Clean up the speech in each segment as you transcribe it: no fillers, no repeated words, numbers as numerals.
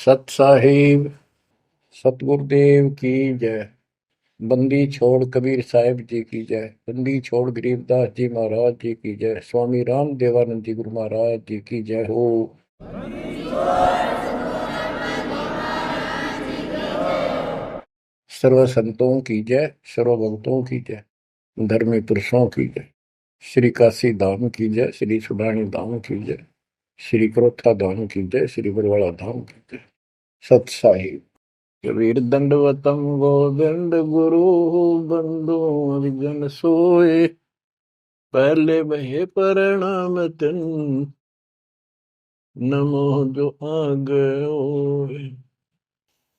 सत साहिब सतगुरुदेव की जय। बंदी छोड़ कबीर साहिब जी की जय। बंदी छोड़ गरीबदास जी महाराज जी की जय। स्वामी राम देवानंद जी गुरु महाराज जी की जय हो। सर्व संतों की जय, सर्व भक्तों की जय, धर्मी पुरुषों की जय। श्री काशी धाम की जय, श्री सुडानी धाम की जय, श्री क्रोथा धाम की जय, श्री बरवाड़ा धाम की जय। सत साहिब। कबीर दंडवतम गोविंद गुरु बंधु विजन सोए। पहले बहे प्रणाम तिन नमो जो आगयो।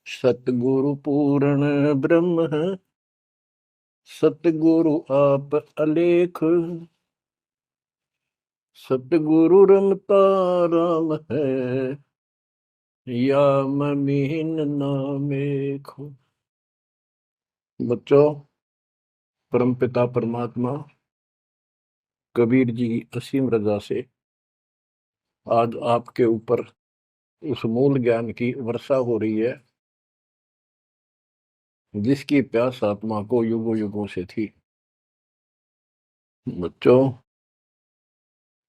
सतगुरु पूर्ण ब्रह्म है, सतगुरु आप अलेख। सतगुरु रमता राम है, या ममीन नामेखो। बच्चों, परमपिता परमात्मा कबीर जी की असीम रजा से आज आपके ऊपर उस मूल ज्ञान की वर्षा हो रही है जिसकी प्यास आत्मा को युगों युगों से थी। बच्चों,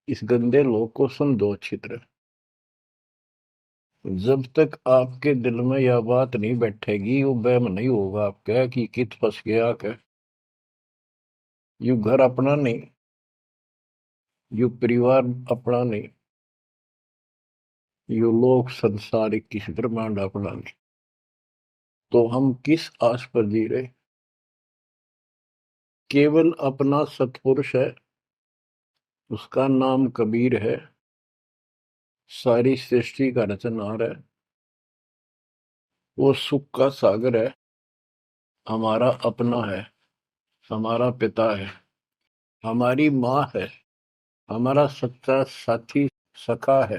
इस गंदे लोक को सुन दो अच्छी तरह। जब तक आपके दिल में यह बात नहीं बैठेगी, वो वहम नहीं होगा आपका कि कित फंस गया क्या। यू घर अपना नहीं, यू परिवार अपना नहीं, यू लोक संसारिक किस ब्रह्मांड अपना नहीं, तो हम किस आस पर जी रहे। केवल अपना सतपुरुष है, उसका नाम कबीर है, सारी सृष्टि का रचनहार है, वो सुख का सागर है, हमारा अपना है, हमारा पिता है, हमारी माँ है, हमारा सच्चा साथी सखा है,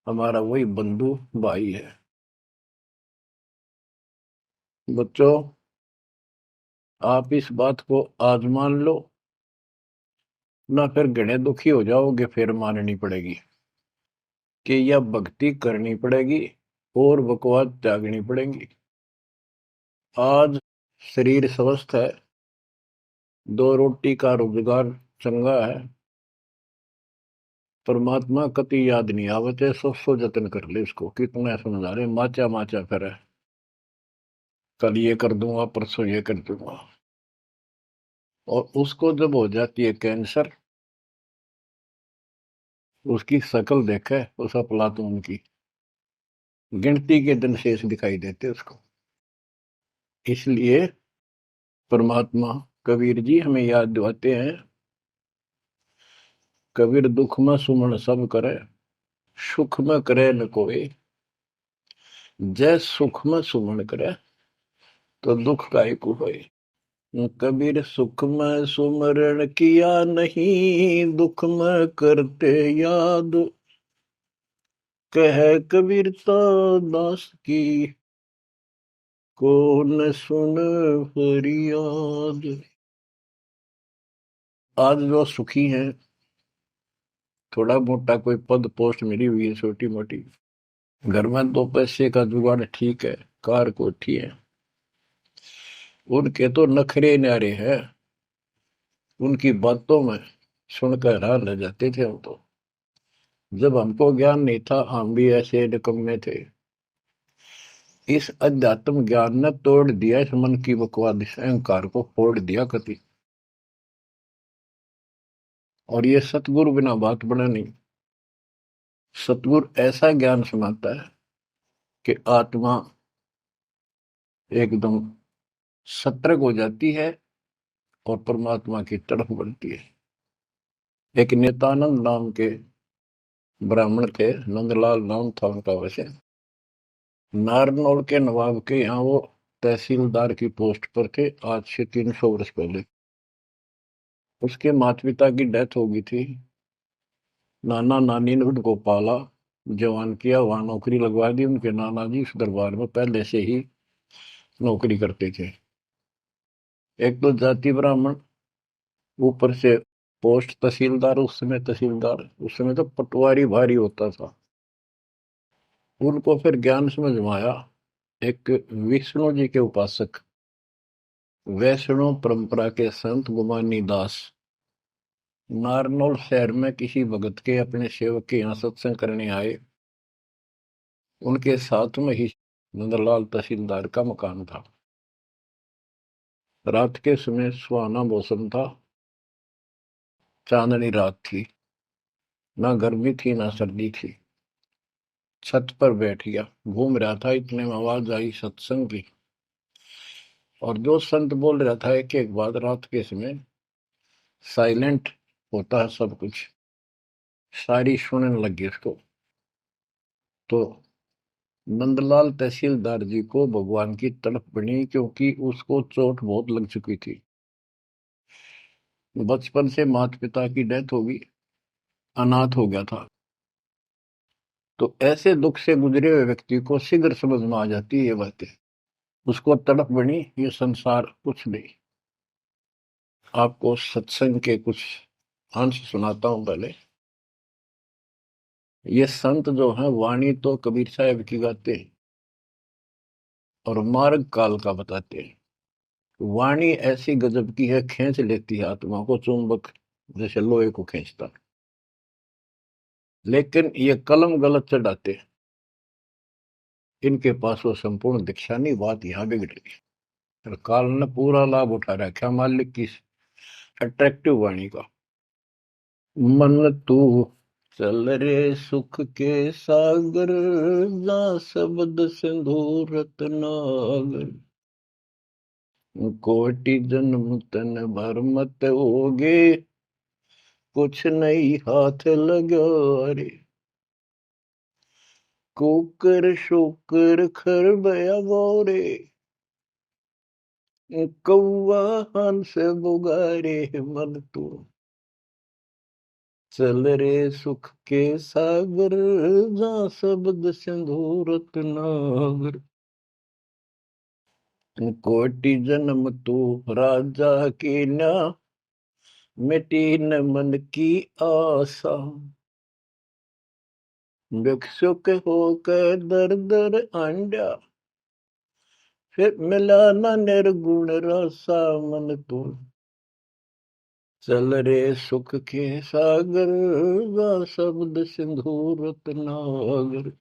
हमारा वही बंधु भाई है। बच्चों, आप इस बात को आज मान लो, ना फिर घने दुखी हो जाओगे, फिर माननी पड़ेगी कि यह भक्ति करनी पड़ेगी और बकवास त्यागनी पड़ेगी। आज शरीर स्वस्थ है, दो रोटी का रोजगार चंगा है, परमात्मा कति याद नहीं आवते, सो जतन कर ले इसको। कितना समझा रहे, माचा माचा करे, कल ये कर दूंगा, परसों ये कर दूंगा। और उसको जब हो जाती है कैंसर, उसकी शक्ल देखे उस अफलातून की, गिनती के दिन शेष दिखाई देते उसको। इसलिए परमात्मा कबीर जी हमें याद दिलाते हैं, कबीर दुख में सुमन सब करे, सुख में करे न कोई। जय सुख में सुमन करे, तो दुख काहे को होए। कबीर सुख में सुमरण किया नहीं, दुख में करते याद। कह कबीरता दास की, कौन सुन फरियाद। आज जो सुखी हैं, थोड़ा मोटा कोई पद पोस्ट मिली हुई है छोटी मोटी, घर में दो पैसे का जुगाड़ ठीक है, कार कोठी है, उनके तो नखरे न्यारे हैं। उनकी बातों में सुनकर हैरान रह जाते थे हम तो। जब हमको ज्ञान नहीं था, हम भी ऐसे निकम्मे थे। इस अध्यात्म ज्ञान ने तोड़ दिया इस मन की बकवाद, इस अहंकार को फोड़ दिया कति। और ये सतगुरु बिना बात बना नहीं। सतगुरु ऐसा ज्ञान सुनाता है कि आत्मा एकदम सतर्क हो जाती है और परमात्मा की तरफ बढ़ती है। एक नित्यानंद नाम के ब्राह्मण थे, नंदलाल नाम था उनका। वैसे नारनौल के नवाब के यहाँ वो तहसीलदार की पोस्ट पर थे, आज से 300 वर्ष पहले। उसके माता पिता की डेथ हो गई थी। नाना नानी ने उनको पाला, जवान किया, वहां नौकरी लगवा दी। उनके नाना जी उस दरबार में पहले से ही नौकरी करते थे। एक तो जाति ब्राह्मण, ऊपर से पोस्ट तहसीलदार। उस समय तहसीलदार, उस समय तो पटवारी भारी होता था। उनको फिर ज्ञान समझ में आया। एक विष्णु जी के उपासक वैष्णव परंपरा के संत गुमानी दास नारनौल शहर में किसी भगत के अपने सेवक के यहाँ सत्संग करने आए। उनके साथ में ही नंदलाल तहसीलदार का मकान था। रात के समय सुहाना मौसम था, चांदनी रात थी, ना गर्मी थी ना सर्दी थी। छत पर बैठ गया, घूम रहा था, इतने में आवाज आई सत्संग की। और जो संत बोल रहा था एक एक बात, रात के समय साइलेंट होता है सब कुछ, सारी सुनने लगी उसको। तो नंदलाल तहसीलदार जी को भगवान की तड़प बनी, क्योंकि उसको चोट बहुत लग चुकी थी। बचपन से माता पिता की डेथ हो गई, अनाथ हो गया था। तो ऐसे दुख से गुजरे हुए व्यक्ति को शीघ्र समझ में आ जाती है ये बातें। उसको तड़प बनी, ये संसार कुछ नहीं। आपको सत्संग के कुछ अंश सुनाता हूं पहले। ये संत जो है वाणी तो कबीर साहब की गाते हैं और मार्ग काल का बताते हैं। वाणी ऐसी गजब की है, खींच लेती है आत्मा को, चुंबक जैसे लोहे को खींचता। लेकिन ये कलम गलत चढ़ाते हैं, इनके पास वो संपूर्ण दीक्षा नहीं। बात यहाँ बिगड़ गई। और काल ने पूरा लाभ उठा रखा मालिक की अट्रैक्टिव वाणी का। मन तू चल रे सुख के सागर, जा शब्द सिंधु रत्नागर। कोटि जन्म तन भर मत होगे, कुछ नहीं हाथ लगा रे। कुकर शुकर खर बया बोरे, कौवा हंस बुगारे। मन तू चल रे सुख के सागर, जा शब्द सिंधु रत्नागर। कोटि जन्म तू राजा की ना, मिटी न मन की आशा। भिक्षुक होकर दर दर आंडा, फिर मिला न निर्गुण रसा। मन तू चल रे सुख के सागर, गा शब्द सिंधु रत्नागर।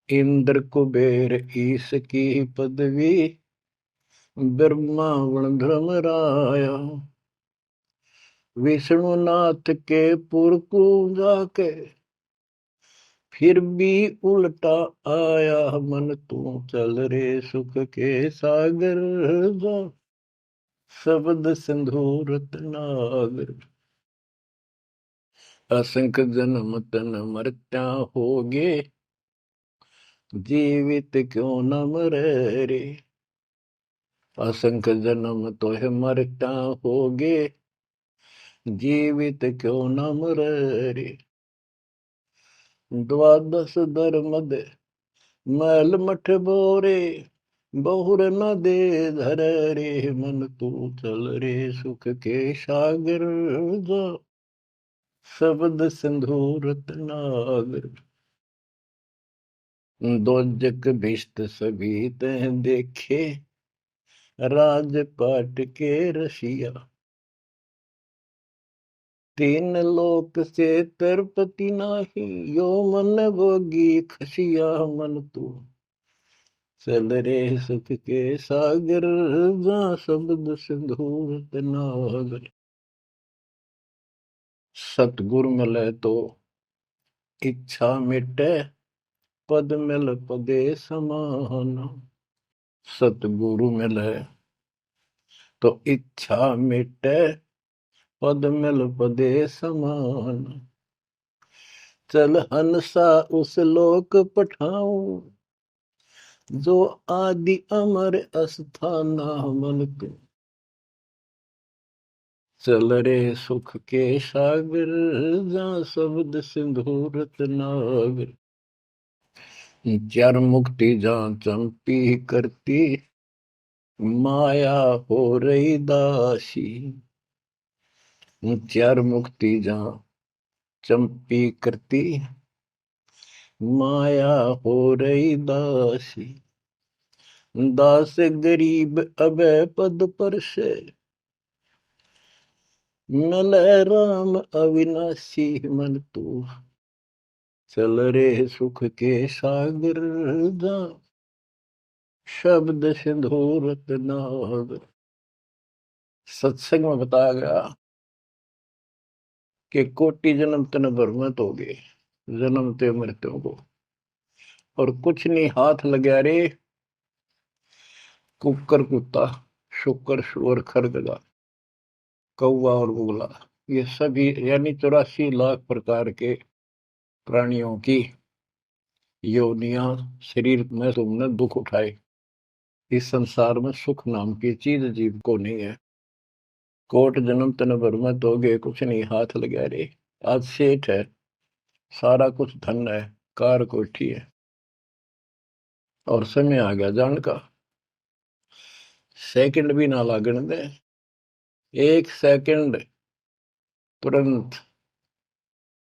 इंद्र कुबेर ईश की पदवी, ब्रह्मा वण धर्म राया। विष्णुनाथ के पुर को जाके, फिर भी उल्टा आया। मन तू चल रे सुख के सागर, जा शब्द सिंधु रत्नागर। असंख्य जन्म तन मरत्या होगे, जीवित क्यों न मरे रे। असंख्य जन्म तो है मरत्या होगे, जीवित क्यों न मरे रे। द्वादश धर्म दे मैल मठ बोरे, बहुर न दे धर रे। मन तू चल रे सुख के सागर, जा शब्द सिंधु रत्नागर। दो जग भिष्ट सभी तह देखे, राजपाट के रसिया। तीन लोक से तरपति नाही, यो मन भोगी खसिया। मन तू चल रे सुख के सागर, जा शब्द सिंधु रत्नागर। सतगुरु मिले तो इच्छा मिटे, पद मिल पदे समान। सतगुरु मिले तो इच्छा मिटे, पद मिल पदे समान। चल हंसा उस लोक पठाऊं, जो आदि अमर अस्थाना। मन तू चल रे सुख के सागर, जा शब्द सिंधु रत्नागर। चार मुक्ति जा चंपी करती, माया हो रही दासी। चार मुक्ति जा चंपी करती, माया हो रही दासी, दास गरीब अभय पद पर से, मिले राम अविनाशी मन तू, चल रे सुख के सागर जा, शब्द सिंधूरत नाग। सत्संग में बताया गया कि कोटि जन्म तन भ्रमित हो गए, जन्मते मृत्यु को, और कुछ नहीं हाथ लगा रे, कुकर कुत्ता, शुकर सुअर खरगदा, कौवा और बुगला, ये सभी यानी 84 लाख प्रकार के प्राणियों की योनियां शरीर में तुमने दुख उठाए। इस संसार में सुख नाम की चीज जीव को नहीं है। कोट जन्म तन भर में दोगे, कुछ नहीं हाथ लगा रे। आज सेठ है, सारा कुछ धन है, कार कोठी है, और समय आ गया जान का, सेकंड भी ना लागण दे, एक सेकंड तुरंत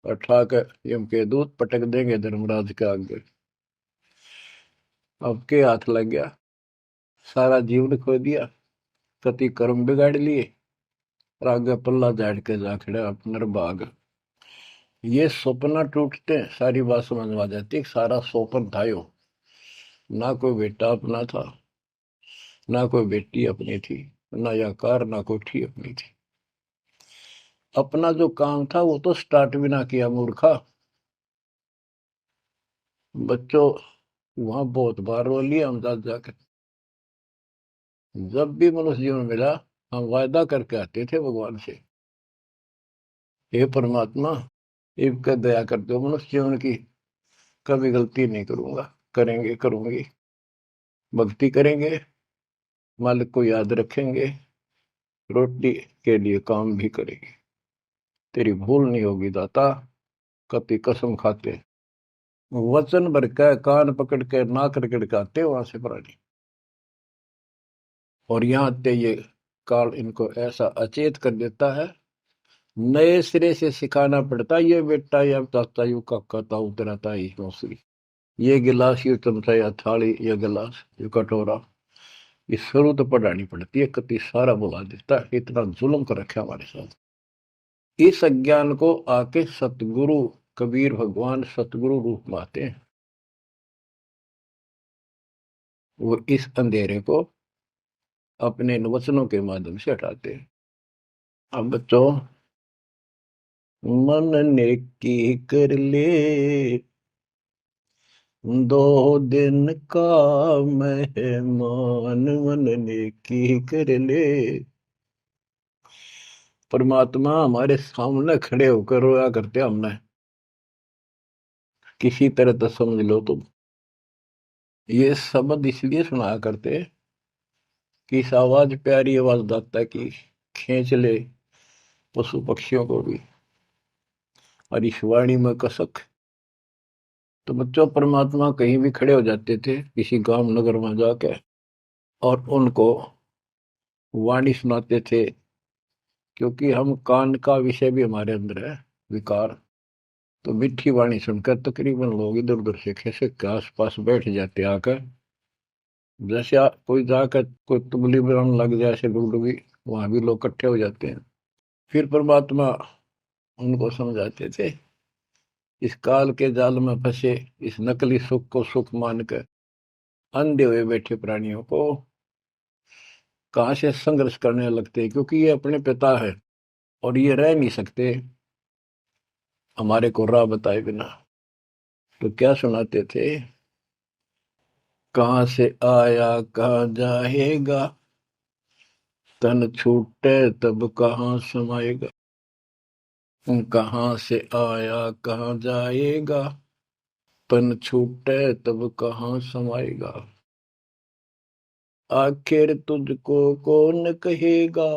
उठाकर यम के दूत पटक देंगे धर्मराज के आगे। अब के हाथ लग गया, सारा जीवन खो दिया, कति कर्म बिगाड़ लिए, और आगे पल्ला झाड़ के जा खड़ा अपना भाग। ये सपना टूटते सारी बात समझ में आ जाती, सारा सोपन था यो, ना कोई बेटा अपना था, ना कोई बेटी अपनी थी, ना या कार, ना कोठी अपनी थी। अपना जो काम था वो तो स्टार्ट भी ना किया मूर्खा। बच्चों वहां बहुत बार रो लिया हम जाकर, जब भी मनुष्य जीवन मिला हम वायदा करके आते थे भगवान से, हे परमात्मा इब का दया कर दो, मनुष्य जीवन की कभी गलती नहीं करूंगा, करेंगे करूंगी, भक्ति करेंगे, मालिक को याद रखेंगे, रोटी के लिए काम भी करेंगे, तेरी भूल नहीं होगी दाता, कति कसम खाते, वचन भर के कान पकड़ के नाक रगड़ के आते वहां से प्राणी। और यहाँ आते ये काल इनको ऐसा अचेत कर देता है, नए सिरे से सिखाना पड़ता, ये बेटा या ताता यू काका ताऊ तेरा ताई मौसरी, ये गिलास, ये चमचा, या थाली, ये गिलास, ये कटोरा, ये शुरू तो पढ़ानी पड़ती है, कति सारा बुला देता है, इतना जुल्म कर रखा हमारे साथ। इस अज्ञान को आके सतगुरु कबीर भगवान सतगुरु रूप में आते हैं, वो इस अंधेरे को अपने वचनों के माध्यम से हटाते हैं। अब बच्चों, मन ने की कर ले 2 दिन का मेहमान, मन ने की कर ले। परमात्मा हमारे सामने खड़े होकर रोया करते हमने, किसी तरह तो समझ लो तुम। ये शब्द इसलिए सुनाया करते कि इस आवाज, प्यारी आवाज दाता की, खींच ले पशु पक्षियों को भी, और इस वाणी में कसक। तो बच्चों, परमात्मा कहीं भी खड़े हो जाते थे किसी गांव नगर में जाके, और उनको वाणी सुनाते थे, क्योंकि हम कान का विषय भी हमारे अंदर है, विकार। तो मीठी वाणी सुनकर तकरीबन लोग इधर उधर से खिसक के आस पास बैठ जाते आकर, जैसे कोई जाकर कोई तुगली बनाने लग जाए ऐसे डुगडुगी, वहां भी लोग इकट्ठे हो जाते हैं। फिर परमात्मा उनको समझाते थे, इस काल के जाल में फंसे इस नकली सुख को सुख मानकर अंधे हुए बैठे प्राणियों को कहां से संघर्ष करने लगते हैं, क्योंकि ये अपने पिता है और ये रह नहीं सकते हमारे को राह बताए बिना। तो क्या सुनाते थे, कहां से आया कहां जाएगा, तन छूटे तब कहां समाएगा, कहां से आया कहां जाएगा, तन छूटे तब कहां समाएगा, आखिर तुझको कौन कहेगा,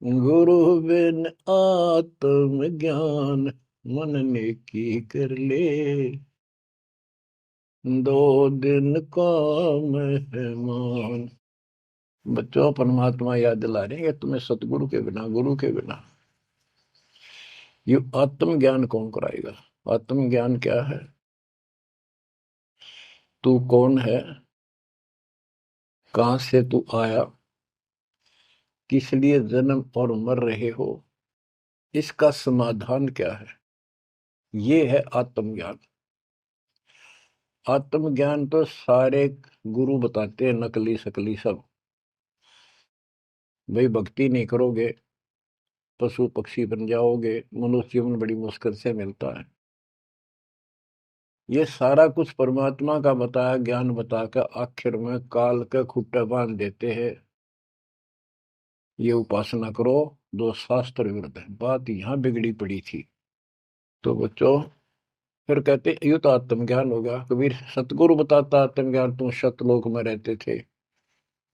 गुरु बिन आत्म ज्ञान, मन ने की कर ले 2 दिन का मेहमान। बच्चों, परमात्मा याद दिला रहे हैं कि तुम्हें सतगुरु के बिना, गुरु के बिना ये आत्म ज्ञान कौन कराएगा। आत्मज्ञान क्या है? तू कौन है? कहां से तू आया? किस लिए जन्म और मर रहे हो? इसका समाधान क्या है? ये है आत्मज्ञान। आत्मज्ञान तो सारे गुरु बताते हैं, नकली सकली सब। भाई भक्ति नहीं करोगे, पशु पक्षी बन जाओगे, मनुष्य जीवन बड़ी मुश्किल से मिलता है। ये सारा कुछ परमात्मा का बताया ज्ञान बताकर आखिर में काल के खुट्टे बांध देते हैं। ये उपासना करो, दो शास्त्र विरुद्ध है। बात यहां बिगड़ी पड़ी थी। तो बच्चों, फिर कहते ये तो आत्मज्ञान होगा। कबीर सतगुरु बताता आत्मज्ञान, तुम सतलोक में रहते थे,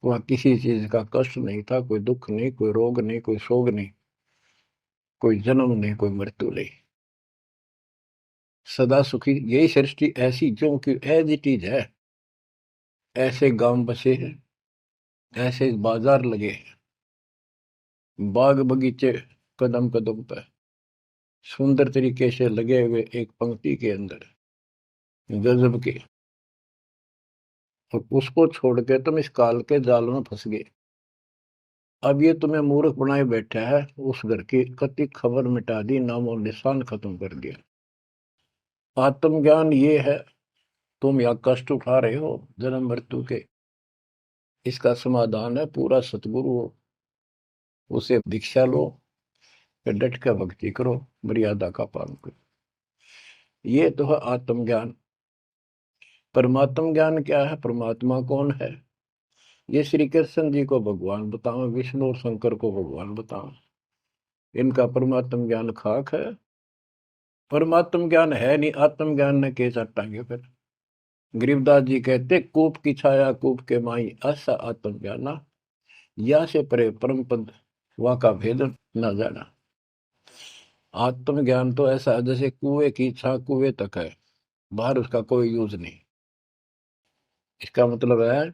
वहां किसी चीज का कष्ट नहीं था, कोई दुख नहीं, कोई रोग नहीं, कोई शोक नहीं, कोई जन्म नहीं, कोई मृत्यु नहीं, सदा सुखी। यही सृष्टि ऐसी जो कि एज इट इज है। ऐसे गांव बसे हैं, ऐसे बाजार लगे हैं, बाग बगीचे कदम कदम पर सुंदर तरीके से लगे हुए एक पंक्ति के अंदर, गजब के। और उसको छोड़ के तुम इस काल के जाल में फंस गए। अब ये तुम्हें मूर्ख बनाए बैठा है, उस घर की कति खबर मिटा दी, नाम और निशान खत्म कर दिया। आत्मज्ञान ये है, तुम या कष्ट उठा रहे हो जन्म मृत्यु के, इसका समाधान है पूरा सतगुरु हो, उसे दीक्षा लो, फिर डट कर भक्ति करो, मर्यादा का पालन करो। ये तो है आत्मज्ञान। परमात्म ज्ञान क्या है? परमात्मा कौन है? ये श्री कृष्ण जी को भगवान बताओ, विष्णु और शंकर को भगवान बताओ। इनका परमात्म ज्ञान खाक है। परमात्म ज्ञान है नहीं, आत्मज्ञान ने के चटांगे फिर। गरीबदास जी कहते, कूप की छाया कूप के माई, ऐसा आत्मज्ञाना, या से परे परम पद वहां का भेद न जाना। आत्मज्ञान तो ऐसा है जैसे कुएं की छा कुएं तक है, बाहर उसका कोई यूज नहीं। इसका मतलब है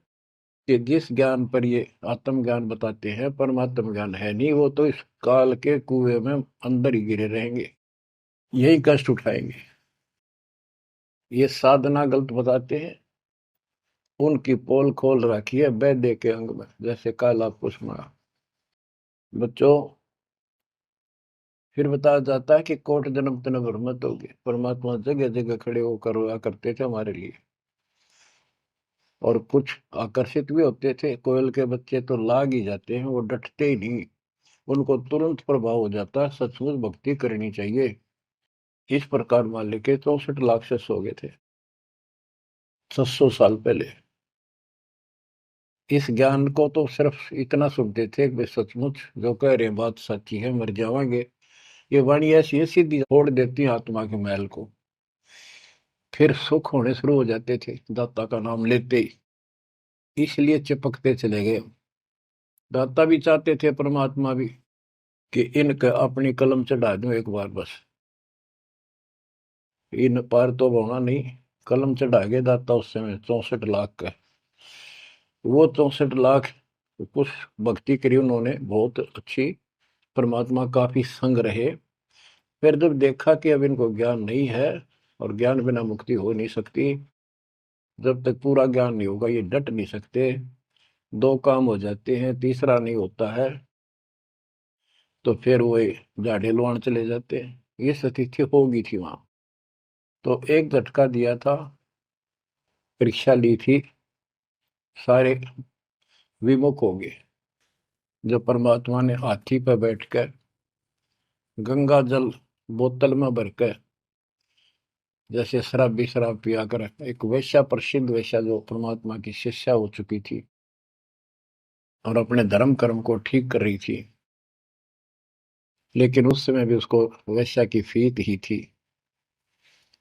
कि जिस ज्ञान पर ये आत्मज्ञान बताते हैं, परमात्म ज्ञान है नहीं, वो तो इस काल के कुएं में अंदर ही गिरे रहेंगे, यही कष्ट उठाएंगे। ये साधना गलत बताते हैं, उनकी पोल खोल रखी है वैद्य के अंग में, जैसे काला पुष्मा। बच्चों, फिर बताया जाता है कि कोट जन्म तन भर मत होगे। परमात्मा जगह जगह खड़े होकर रोया करते थे हमारे लिए, और कुछ आकर्षित भी होते थे। कोयल के बच्चे तो लाग ही जाते हैं, वो डटते ही नहीं, उनको तुरंत प्रभाव हो जाता है, सचमुच भक्ति करनी चाहिए। इस प्रकार मान लेके 64 लाख से हो गए थे 700 साल पहले। इस ज्ञान को तो सिर्फ इतना सुनते थे कि सचमुच जो कह रहे हैं बात सच्ची है, मर जावांगे। ये वाणी ऐसी है, सीधी फोड़ देती है आत्मा के मैल को। फिर सुख होने शुरू हो जाते थे दाता का नाम लेते ही, इसलिए चिपकते चले गए। दाता भी चाहते थे, परमात्मा भी, कि इनका अपनी कलम चढ़ा दूं एक बार बस, इन पार तो होना नहीं। कलम चढ़ा गए दाता उस समय 64 लाख का। वो 64 लाख कुछ भक्ति करी उन्होंने, बहुत अच्छी, परमात्मा काफी संग रहे। फिर जब देखा कि अब इनको ज्ञान नहीं है, और ज्ञान बिना मुक्ति हो नहीं सकती, जब तक पूरा ज्ञान नहीं होगा ये डट नहीं सकते, दो काम हो जाते हैं, तीसरा नहीं होता है, तो फिर वो झाड़े लुआन चले जाते हैं। ये स्थिति होगी थी वहां। तो एक झटका दिया था, परीक्षा ली थी, सारे विमुख हो गए। जब परमात्मा ने हाथी पर बैठकर गंगा जल बोतल में भरकर, जैसे शराबी शराब पिया कर, एक वैश्या, प्रसिद्ध वैश्या जो परमात्मा की शिष्या हो चुकी थी और अपने धर्म कर्म को ठीक कर रही थी, लेकिन उस समय भी उसको वैश्या की फीत ही थी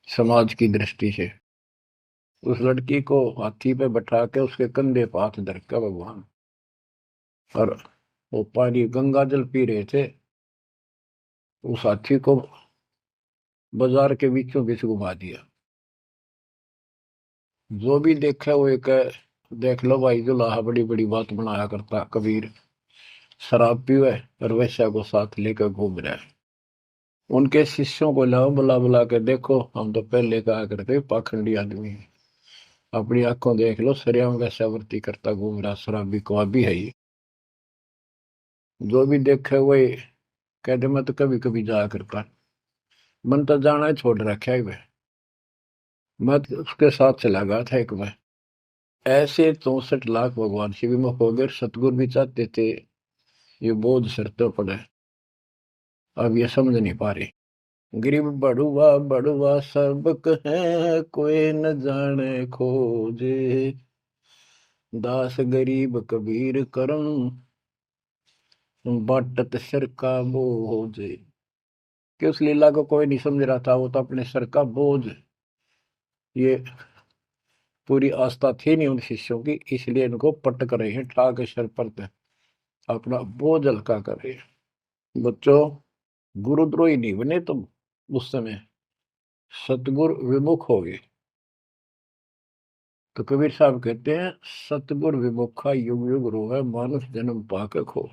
समाज की दृष्टि से। उस लड़की को हाथी पे बैठा के उसके कंधे पर हाथ धर कर भगवान, और वो पानी गंगा जल पी रहे थे, उस हाथी को बाजार के बीचों बीच घुमा दिया। जो भी देखा वो एक, देख लो भाई दुल्हा बड़ी बड़ी बात बनाया करता कबीर, शराब पीवे और वैश्या को साथ लेकर घूम रहा है। उनके शिष्यों को लाओ, बुला बुला के देखो, हम तो पहले कहा करते पाखंडी आदमी है, अपनी आंखों देख लो, सरिया में वैसा वृत्ति करता घूम रहा, शराबी कबाबी है ये। जो भी देखे वही कहते, मैं तो कभी कभी जाया करता, मन तो जाना ही छोड़ रखा है वह। मैं तो उसके साथ चला गया था एक बार। ऐसे 64 लाख भगवान शिव मुख हो गए, सतगुरु भी चाहते थे ये बोझ सिर तो पड़े, अब ये समझ नहीं पा रहे। गरीब बड़ुआ बड़ुआ सबक है, कोई न जाने खोजे, दास गरीब कबीर करम, बाटत सिर का बोझ। कि उस लीला को कोई नहीं समझ रहा था, वो तो अपने सर का बोझ, ये पूरी आस्था थी नहीं उन शिष्यों की, इसलिए इनको पट कर रहे हैं, ठाक सर पर अपना बोझ हल्का कर रहे हैं। बच्चों, गुरुद्रोही नहीं बने तुम, उस समय सतगुरु विमुख हो गए। तो कबीर साहब कहते हैं, सतगुर विमुखा युग युग रोवे, मानुष जन्म पाके खो।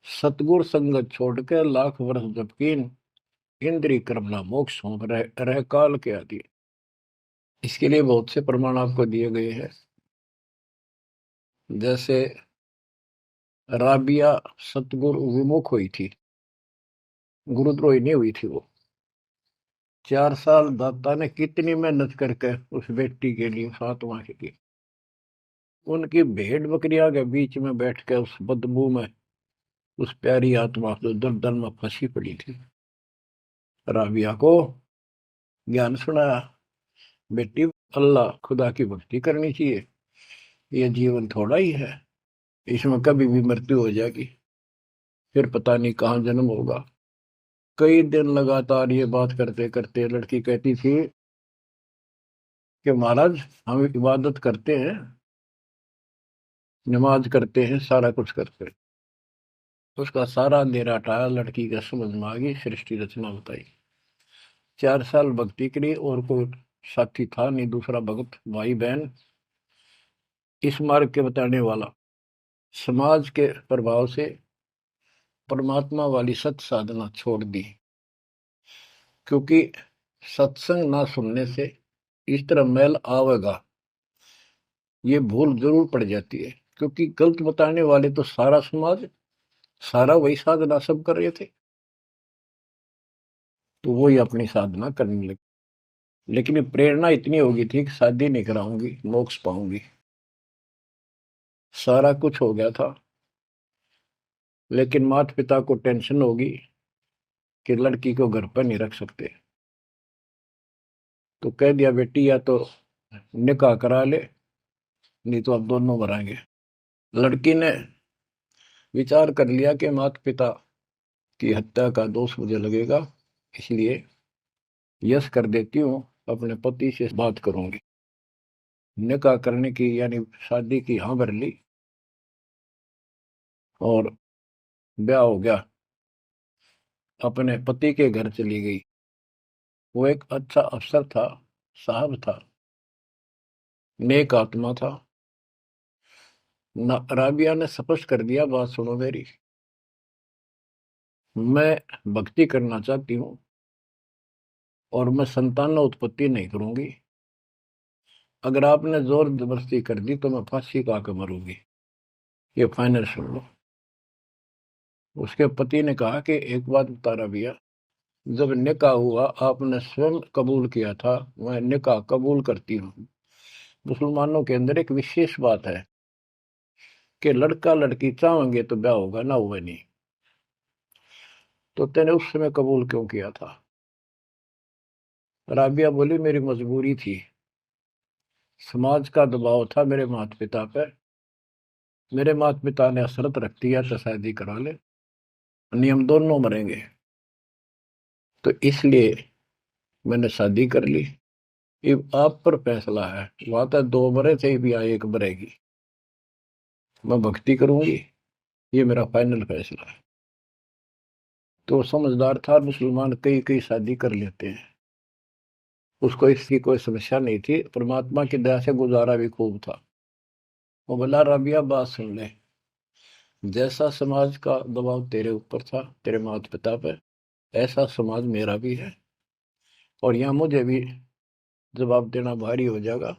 सतगुर संगत छोड़ के लाख वर्ष जबकीन, इंद्री कर्मला मोक्ष हो रह काल के आदि। इसके लिए बहुत से प्रमाण आपको दिए गए हैं। जैसे राबिया सतगुर विमुख हुई थी, गुरुद्रोही नहीं हुई थी वो। 4 साल दाता ने कितनी मेहनत करके उस बेटी के लिए, फातिमा के लिए, उनकी भेड़ बकरियां के बीच में बैठ के उस बदबू में उस प्यारी आत्मा जो दलदल में फंसी पड़ी थी, राबिया को ज्ञान सुनाया, बेटी अल्लाह खुदा की भक्ति करनी चाहिए, ये जीवन थोड़ा ही है, इसमें कभी भी मृत्यु हो जाएगी, फिर पता नहीं कहाँ जन्म होगा। कई दिन लगातार ये बात करते करते लड़की कहती थी कि महाराज, हम इबादत करते हैं, नमाज करते हैं, सारा कुछ करते हैं। उसका सारा अंधेरा हटाया, लड़की का समझ में आ गई, सृष्टि रचना बताई। 4 साल भक्ति करी, और कोई साथी था नहीं, दूसरा भक्त भाई बहन इस मार्ग के बताने वाला। समाज के प्रभाव से परमात्मा वाली सत साधना छोड़ दी, क्योंकि सत्संग ना सुनने से इस तरह मैल आवेगा, ये भूल जरूर पड़ जाती है, क्योंकि गलत बताने वाले तो सारा समाज, सारा वही साधना सब कर रहे थे, तो वही अपनी साधना करने लगे। लेकिन ये प्रेरणा इतनी होगी थी कि शादी नहीं कराऊंगी, मोक्ष पाऊंगी, सारा कुछ हो गया था। लेकिन माता पिता को टेंशन होगी कि लड़की को घर पर नहीं रख सकते, तो कह दिया बेटी या तो निकाह करा ले, नहीं तो अब दोनों मराएंगे। लड़की ने विचार कर लिया कि माता पिता की हत्या का दोष मुझे लगेगा, इसलिए यस कर देती हूँ, अपने पति से बात करूंगी। निकाह करने की यानी शादी की हाँ भर ली, और ब्याह हो गया, अपने पति के घर चली गई। वो एक अच्छा अफसर था, साहब था, नेक आत्मा था। राबिया ने स्पष्ट कर दिया, बात सुनो मेरी, मैं भक्ति करना चाहती हूँ और मैं संतान उत्पत्ति नहीं करूंगी, अगर आपने जोर जबरदस्ती कर दी तो मैं फांसी खा के मरूंगी, ये फाइनल सुन लो। उसके पति ने कहा कि एक बात बता राबिया, जब निकाह हुआ आपने स्वयं कबूल किया था, मैं निकाह कबूल करती हूँ। मुसलमानों के अंदर एक विशेष बात है कि लड़का लड़की चाहेंगे तो ब्याह होगा, ना हुआ नहीं, तो तेने उस समय कबूल क्यों किया था? राबिया बोली, मेरी मजबूरी थी, समाज का दबाव था मेरे माता पिता पर, मेरे माता पिता ने शर्त रख दिया तो शादी करा ले, नियम दोनों मरेंगे, तो इसलिए मैंने शादी कर ली। ये आप पर फैसला है, वहां तक 2 मरे थे भी, आ एक मरेगी, मैं भक्ति करूंगी, ये मेरा फाइनल फैसला है। तो समझदार था मुसलमान, कई कई शादी कर लेते हैं, उसको इसकी कोई समस्या नहीं थी, परमात्मा की दया से गुजारा भी खूब था। वो बोला, राबिया बात सुन ले, जैसा समाज का दबाव तेरे ऊपर था, तेरे माता पिता पर, ऐसा समाज मेरा भी है, और यहाँ मुझे भी जवाब देना भारी हो जाएगा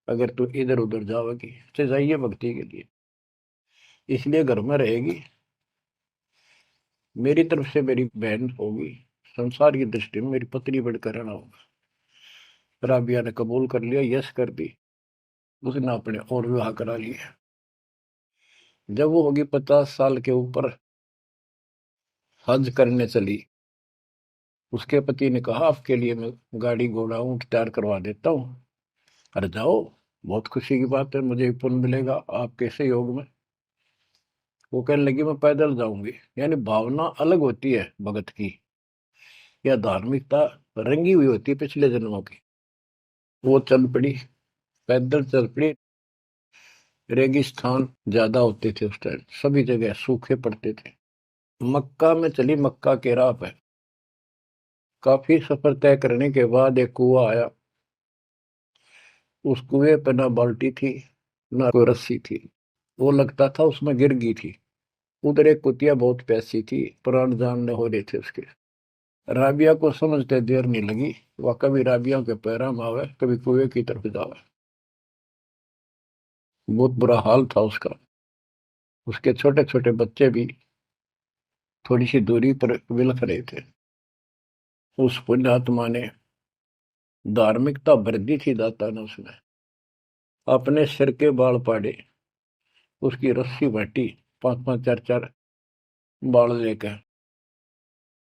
अगर तू इधर उधर जाओगी। तो जाइए भक्ति के लिए, इसलिए घर में रहेगी, मेरी तरफ से मेरी बहन होगी, संसार की दृष्टि में मेरी पत्नी बनकर रहना होगा। राबिया ने कबूल कर लिया, यस कर दी। उसने अपने और विवाह करा लिया। जब वो होगी 50 साल के ऊपर, हज करने चली, उसके पति ने कहा आपके लिए मैं गाड़ी घोड़ा ऊंट तैयार करवा देता हूँ, अरे जाओ, बहुत खुशी की बात है, मुझे भी पुण्य मिलेगा आपके सहयोग में। वो कहने लगी मैं पैदल जाऊंगी। यानी भावना अलग होती है भगत की, या धार्मिकता रंगी हुई होती है पिछले जन्मों की। वो चल पड़ी, पैदल चल पड़ी। रेगिस्तान ज्यादा होते थे उस टाइम, सभी जगह सूखे पड़ते थे। मक्का में चली, मक्का के राह पे काफी सफर तय करने के बाद एक कुआं आया। उस कुएं पे ना बाल्टी थी, ना कोई रस्सी थी, वो लगता था उसमें गिर गई थी। उधर एक कुतिया बहुत प्यासी थी, प्राण जानने हो रहे थे उसके। राबिया को समझते देर नहीं लगी, वह कभी राबिया के पैरा में आवे, कभी कुएं की तरफ जावे। बहुत बुरा हाल था उसका। उसके छोटे छोटे बच्चे भी थोड़ी सी दूरी पर विलख रहे थे। उस पुण्यात्मा ने धार्मिकता भर दी थी दाता ने उसमें। अपने सिर के बाल पाड़े, उसकी रस्सी बांटी, 5-5 4-4 बाल लेकर,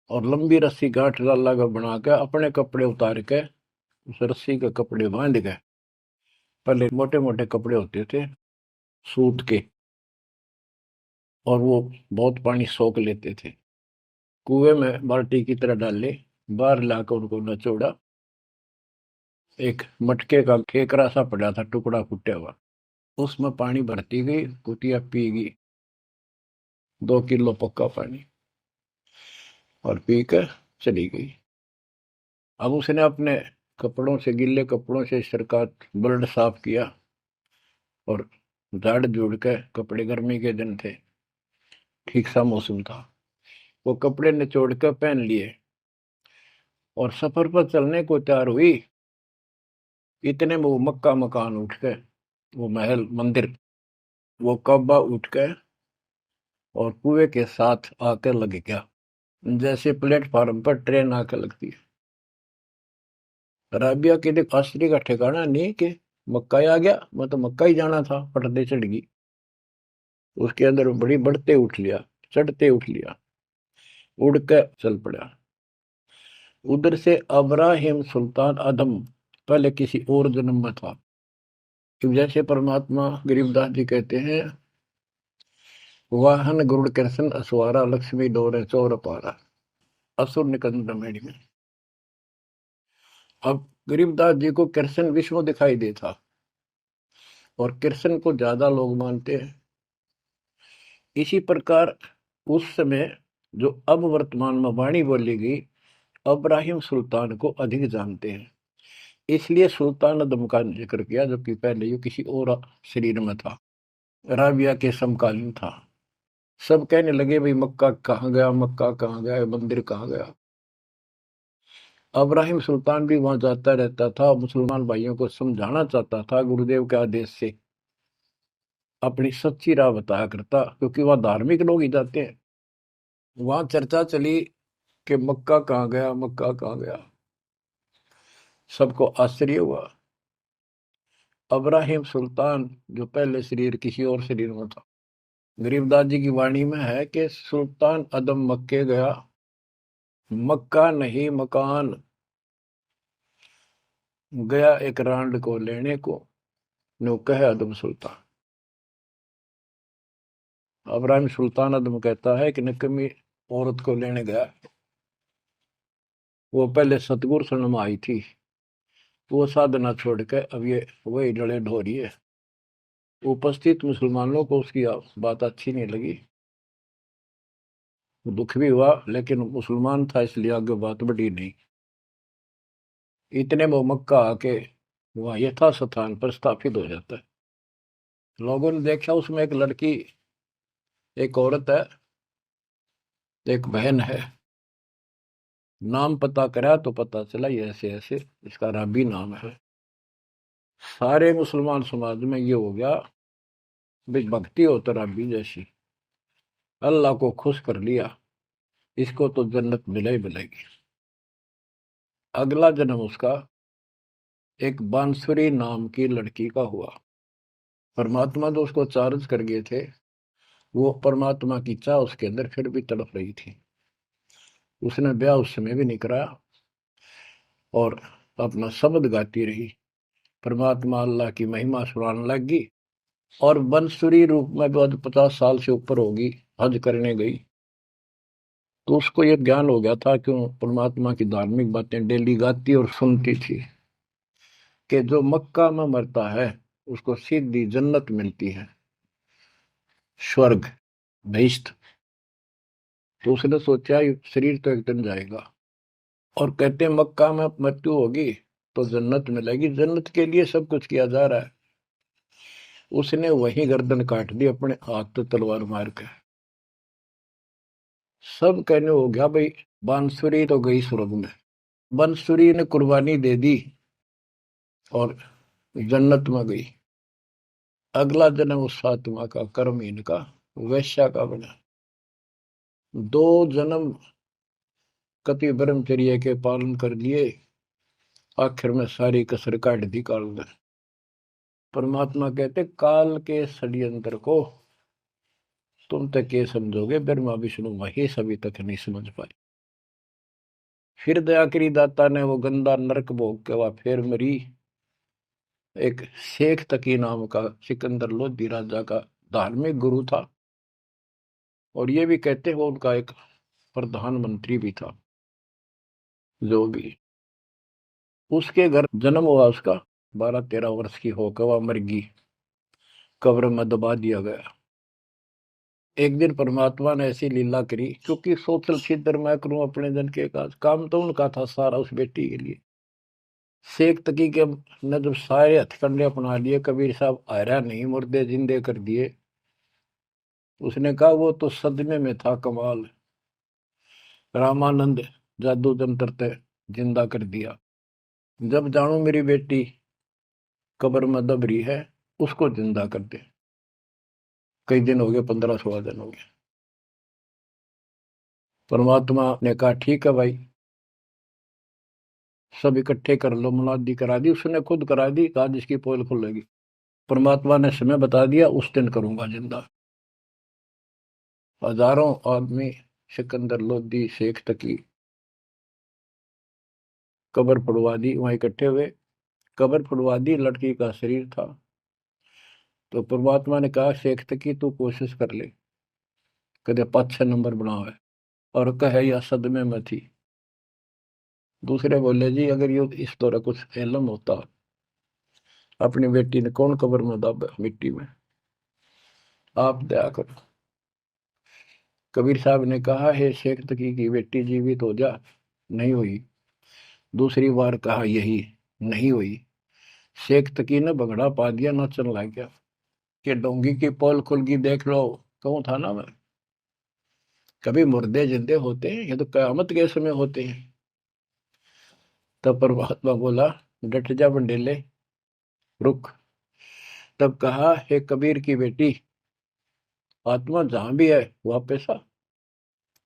और लंबी रस्सी गांठ लाला का बना के अपने कपड़े उतार के उस रस्सी के कपड़े बांध गए। पहले मोटे मोटे कपड़े होते थे सूत के, और वो बहुत पानी सोख लेते थे। कुएं में बाल्टी की तरह डाले, बाहर लाकर उनको नचोड़ा। एक मटके का केकरा सा पड़ा था, टुकड़ा फुटा हुआ, उसमें पानी भरती गई, कुतिया पी गई 2 किलो पक्का पानी, और पी कर चली गई। अब उसने अपने कपड़ों से, गिल्ले कपड़ों से सिर का ब्लड साफ किया, और झाड़ झूड़ के कपड़े, गर्मी के दिन थे, ठीक सा मौसम था, वो कपड़े निचोड़ कर पहन लिए और सफर पर चलने को तैयार हुई। इतने में वो मक्का मकान उठ गए, वो महल मंदिर, वो कब्बा उठ गए और कुएं के साथ आकर लग गया, जैसे प्लेटफार्म पर ट्रेन आकर लगती है। राबिया के लिए आश्चर्य का ठिकाना नहीं कि मक्का ही आ गया, मैं तो मक्का ही जाना था, पटदे चढ़ गई। उसके अंदर बड़ी बढ़ते उठ लिया, चढ़ते उठ लिया, उड़ के चल पड़ा। उधर से अब्राहिम सुल्तान आदम पहले किसी और जन्म में था। कि जैसे परमात्मा गरीबदास जी कहते हैं, वाहन गरुड़ कृष्ण असवारा, लक्ष्मी डोरे चौर पारा, असुर निकंद मेरी में। अब गरीबदास जी को कृष्ण विष्णु दिखाई देता, और कृष्ण को ज्यादा लोग मानते हैं। इसी प्रकार उस समय जो अब वर्तमान में वाणी बोली गई, अब्राहिम सुल्तान को अधिक जानते हैं, इसलिए सुल्तान अदम का जिक्र किया, जबकि पहले ये किसी और शरीर में था, राबिया के समकालीन था। सब कहने लगे भाई मक्का कहाँ गया, मक्का कहाँ गया, मंदिर कहाँ गया। अब्राहिम सुल्तान भी वहां जाता रहता था, मुसलमान भाइयों को समझाना चाहता था, गुरुदेव के आदेश से अपनी सच्ची राह बताया करता, क्योंकि वहां धार्मिक लोग ही जाते हैं। वहां चर्चा चली कि मक्का कहाँ गया, मक्का कहाँ गया। सबको आश्चर्य हुआ। अब्राहिम सुल्तान जो पहले शरीर किसी और शरीर में था, गरीबदास जी की वाणी में है कि सुल्तान अदम मक्के गया, मक्का नहीं मकान, गया एक रांड को लेने को, नो कहे अदम सुल्तान। अब्राहिम सुल्तान अदम कहता है कि नकमी औरत को लेने गया, वो पहले सतगुरु शरण में आई थी, वो साधना छोड़ के अब ये वही डले ढो रही है। उपस्थित मुसलमानों को उसकी बात अच्छी नहीं लगी, दुख भी हुआ, लेकिन मुसलमान था इसलिए आगे बात बढ़ी नहीं। इतने वो मक्का आके वहां यथा स्थान पर स्थापित हो जाता है। लोगों ने देखा उसमें एक लड़की, एक औरत है, एक बहन है। नाम पता करा तो पता चला ये ऐसे ऐसे इसका राबी नाम है। सारे मुसलमान समाज में ये हो गया भाई, भक्ति हो तो राबी जैसी, अल्लाह को खुश कर लिया, इसको तो जन्नत मिले ही मिलेगी। अगला जन्म उसका एक बांसुरी नाम की लड़की का हुआ। परमात्मा जो उसको चार्ज कर गए थे, वो परमात्मा की चाह उसके अंदर फिर भी तड़प रही थी। उसने ब्याह उस समय भी नहीं कराया और अपना शब्द गाती रही, परमात्मा अल्लाह की महिमा सुनाने लगी। और बंसुरी रूप में भी 50 साल से ऊपर होगी, हज करने गई। तो उसको ये ज्ञान हो गया था कि वो परमात्मा की धार्मिक बातें डेली गाती और सुनती थी कि जो मक्का में मरता है उसको सीधी जन्नत मिलती है, स्वर्ग, बहिश्त। तो उसने सोचा ये शरीर तो एक दिन जाएगा, और कहते हैं मक्का में मृत्यु होगी तो जन्नत मिलेगी, जन्नत के लिए सब कुछ किया जा रहा है। उसने वही गर्दन काट दी अपने हाथ से तलवार मार के। सब कहने हो गया भाई, बांसुरी तो गई स्वर्ग में। बांसुरी ने कुर्बानी दे दी और जन्नत में गई। अगला जन्म उस फातिमा का कर्महीन का, वैश्या का बना। 2 जन्म कति ब्रह्मचर्य के पालन कर लिए, आखिर में सारी कसर काट दी काल ने। परमात्मा कहते काल के षड्यंत्र को तुम तक ये समझोगे, ब्रह्मा विष्णु महेश अभी तक नहीं समझ पाए। फिर दया करी दाता ने, वो गंदा नरक भोग के वह फिर मरी। एक शेख तकी नाम का सिकंदर लोधी राजा का धार्मिक गुरु था, और ये भी कहते वो उनका एक प्रधानमंत्री भी था। जो भी उसके घर जन्म हुआ उसका, 12-13 वर्ष की होकर वह मर गई, कब्र में दबा दिया गया। एक दिन परमात्मा ने ऐसी लीला करी, क्योंकि सोचल छिद्र मैं करूं अपने जन के काज, काम तो उनका था सारा उस बेटी के लिए। शेख तकी के ने जब सारे हथकंडे अपना लिए, कबीर साहब आयरा नहीं, मुर्दे जिंदे कर दिए। उसने कहा वो तो सदमे में था, कमाल, रामानंद जादू जंत्र ते जिंदा कर दिया। जब जानू मेरी बेटी कब्र में दब रही है, उसको जिंदा कर दे। कई दिन हो गए, 15-16 दिन हो गए। परमात्मा ने कहा ठीक है भाई, सब इकट्ठे कर लो, मुनादी करा दी, उसने खुद करा दी, कहा जिसकी पोल खुलेगी। परमात्मा ने समय बता दिया, उस दिन करूंगा जिंदा। हजारों आदमी, सिकंदर लोधी, शेख तकी, कब्र फुड़वा दी, वहां इकट्ठे हुए। कब्र फुड़वा दी, लड़की का शरीर था। तो परमात्मा ने कहा शेख तकी तू कोशिश कर ले, कदे 5-6 नंबर बनाओ है। और कहे या सदमे में थी। दूसरे बोले जी अगर ये इस तरह कुछ इल्म होता, अपनी बेटी ने कौन कब्र में दब मिट्टी में, आप दया करो। कबीर साहब ने कहा हे शेख तकी की बेटी जीवित हो जा, नहीं हुई। दूसरी बार कहा यही, नहीं हुई। शेख तकी ने बगड़ा पा दिया, नाचन लग गया कि डोंगी की पोल खुल गई, देख लो, कहूं था ना मैं, कभी मुर्दे जिंदे होते हैं, ये तो कयामत के समय होते हैं। तब परमात्मा बोला डट जा बंडेले, रुक। तब कहा हे कबीर की बेटी, आत्मा जहां भी है वापस आ,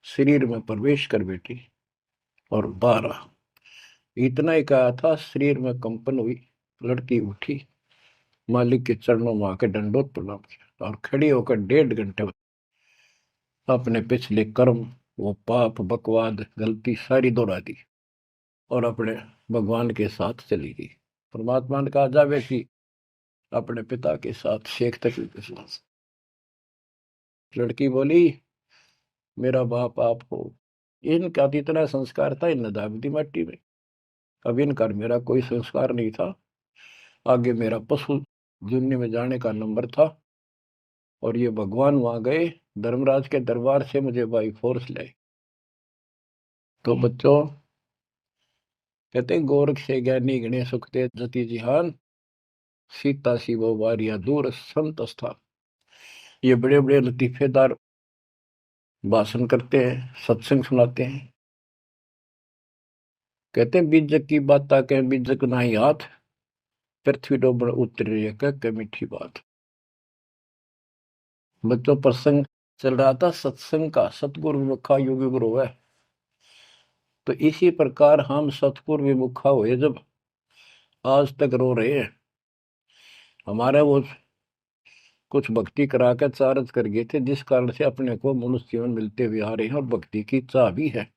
शरीर में प्रवेश कर बेटी। और 12 इतना ही कहा था, शरीर में कंपन हुई, लड़की उठी, मालिक के चरणों में आकर दंडोत प्रणाम किया, और खड़ी होकर 1.5 घंटे अपने पिछले कर्म, वो पाप बकवाद गलती सारी दोहरा दी, और अपने भगवान के साथ चली गई। परमात्मा ने कहा जा बेटी अपने पिता के साथ, शेख तकी के साथ। लड़की बोली मेरा बाप आप हो। इनका तो इतना संस्कार था, इन दाब दी मट्टी में। अब इनका मेरा कोई संस्कार नहीं था, आगे मेरा पशु जुन्नी में जाने का नंबर था, और ये भगवान वहां गए, धर्मराज के दरबार से मुझे बाई फोर्स लाए। तो बच्चों कहते गोरख से ज्ञानी गणे सुखते जति जिहान, सीता शिव बारिया दूर संत था। ये बड़े बड़े लतीफेदार भाषण करते हैं, सत्संग सुनाते हैं। कहते हैं बीजक की बात ताके बीजक नहीं हाथ, पृथ्वी डोबण उतरी कह मीठी बात। बच्चों प्रसंग चल रहा था सत्संग का, सतगुरु विमुखा योगी गुरु है। तो इसी प्रकार हम सतगुरु विमुखा हुए जब आज तक रो रहे हैं। हमारे वो कुछ भक्ति करा कर चार्ज कर गए थे, जिस कारण से अपने को मनुष्य जीवन मिलते हुए आ रहे हैं और भक्ति की चाह भी है।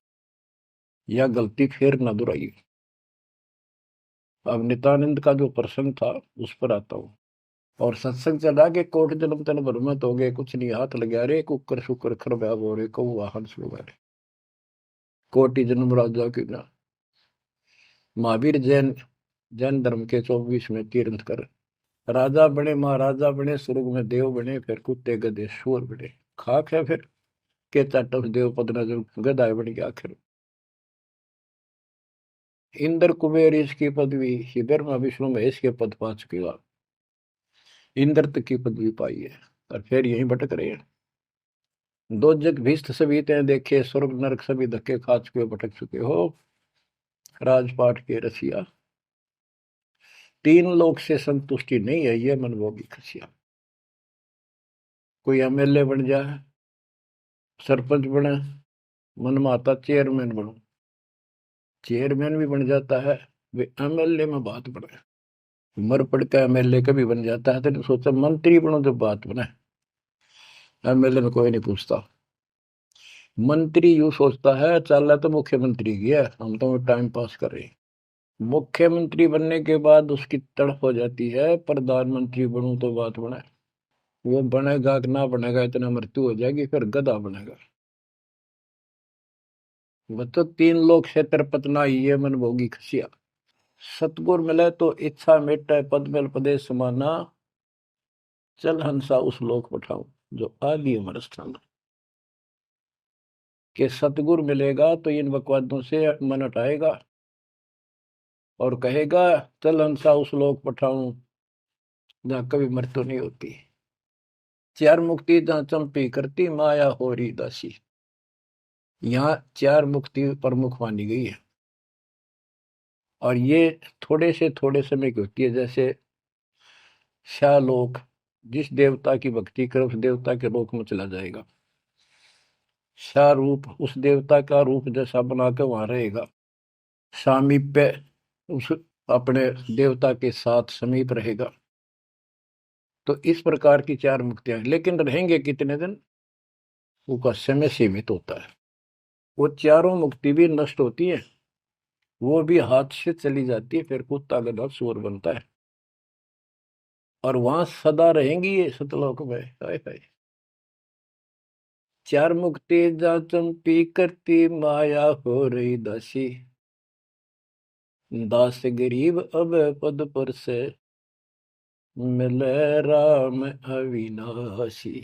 यह गलती फिर न दोहराई। अब नित्यानंद का जो प्रसंग था उस पर आता हूँ। और सत्संग चला के कोट जन्म तन भ्रमत हो गए, कुछ नहीं हाथ लगा रे, कुकर शुकर खरब्या हो रे, कौ वाहन सुगा रे, कोटि जन्म राजा की ना। महावीर जैन जैन धर्म के 24वें तीर्थंकर राजा बने, महाराजा बने, स्वर्ग में देव बने, फिर कुत्ते गधे शोर बने। खाक है फिर के चाटव देव पद नजर गदाय बन गया आखिर। इंद्र कुबेर इसकी पदवी, ब्रह्मा विष्णु महेश के पद पा चुके आप। इंद्र तक की पदवी पाई है और फिर यहीं भटक रहे हैं। दो जग भीष्ट सभी तय देखे, स्वर्ग नरक सभी धक्के खा चुके भटक चुके हो। राजपाट के रसिया, तीन लोक से संतुष्टि नहीं है ये मनभोगी खसिया। कोई एमएलए बन जाए, सरपंच बने, मन में आता चेयरमैन बनूं। चेयरमैन भी बन जाता है, वे एमएलए में बात बने। मर पड़ का एमएलए कभी बन जाता है, तो सोचा मंत्री बनो जब बात बने। एमएलए में कोई नहीं पूछता। मंत्री यूं सोचता है चल तो मुख्यमंत्री की है, हम तो टाइम पास कर रहे हैं। मुख्यमंत्री बनने के बाद उसकी तड़प हो जाती है प्रधानमंत्री बनूं तो बात बने। वो बनेगा कि ना बनेगा, इतना मृत्यु हो जाएगी, फिर गधा बनेगा। वो तो तीन लोग से तरपतना ये मन भोगी खसिया। सतगुर मिले तो इच्छा मेटा, पद मिल प्रदेश समाना, चल हंसा उस लोक पठाऊं जो आदि अमर स्थान। के सतगुर मिलेगा तो इन बकवादों से मन हटाएगा और कहेगा चल हंसा उस लोक पठाऊं जहां कभी मृत्यु नहीं होती। चार मुक्ति जहां चंपी करती, माया हो रही दासी। यहाँ चार मुक्ति प्रमुख मानी गई है और ये थोड़े से थोड़े समय की होती है। जैसे शालोक, जिस देवता की भक्ति करे उस देवता के लोक में चला जाएगा। शारूप, उस देवता का रूप जैसा बनाकर वहां रहेगा। सामीप्य, उस अपने देवता के साथ समीप रहेगा। तो इस प्रकार की चार मुक्तियां, लेकिन रहेंगे कितने दिन, उसका समय सीमित होता है। वो चारों मुक्ति भी नष्ट होती है, वो भी हाथ से चली जाती है, फिर कुत्ता गधा सूअर बनता है और वहां सदा रहेंगी ये सतलोक में। हाय हाय। चार मुक्ति जा चंपी करती, माया हो रही दासी, दास गरीब अब पद पर से, मिले राम अविनाशी।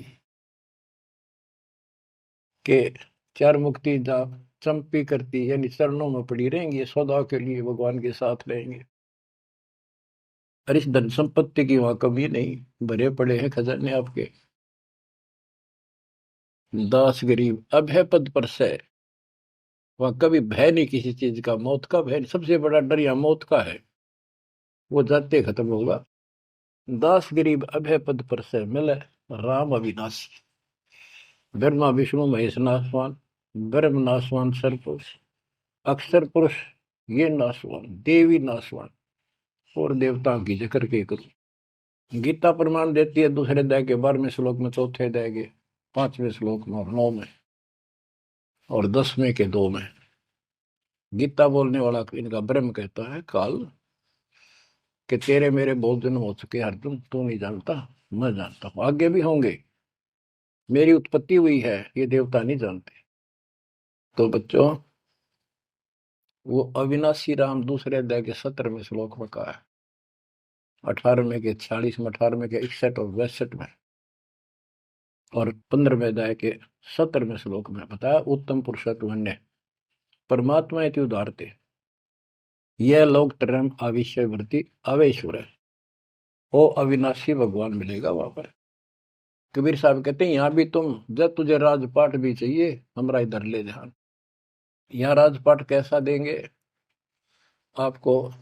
के चार मुक्ति जा चंपी करती, यानी चरणों में पड़ी रहेंगी, सदा के लिए भगवान के साथ रहेंगे। और इस धन संपत्ति की वहां कमी नहीं, भरे पड़े हैं खजाने आपके। दास गरीब अब है पद पर से, वहां कभी भय नहीं किसी चीज का, मौत का भय नहीं। सबसे बड़ा डर यहाँ मौत का है, वो जाते खत्म होगा। दास गरीब अब है पद पर से, मिले राम अविनाशी। ब्रह्मा विष्णु महेश नासवान, ब्रह्म नासवान सरपुरुष, अक्षर पुरुष ये नासवान, देवी नासवान और देवताओं की जिक्र के करूं। गीता प्रमाण देती है दूसरे अध्याय के 12वें श्लोक में, चौथे अध्याय के 5वें श्लोक में और 9 में और 10वें के 2 में। गीता बोलने वाला इनका ब्रह्म कहता है काल कि तेरे मेरे बहुत जन्म हो चुके अर्जुन, तू नहीं जानता, मैं जानता हूं, आगे भी होंगे। मेरी उत्पत्ति हुई है, ये देवता नहीं जानते। तो बच्चों, वो अविनाशी राम दूसरे अध्याय के 17वें श्लोक में कहा है, 18वें के 46 में, 18वें के 61 और 62 में और 15वें अध्याय के 17वें श्लोक में बताया। उत्तम पुरुषत्व परमात्मा इति उदारते, यह लोग तरम आविश्य वृत्ति अवेश्वर है। वो अविनाशी भगवान मिलेगा वहां पर। कबीर साहब कहते हैं, यहाँ भी तुम जब तुझे राजपाट भी चाहिए हमारा इधर ले ध्यान। यहाँ राजपाट कैसा देंगे आपको,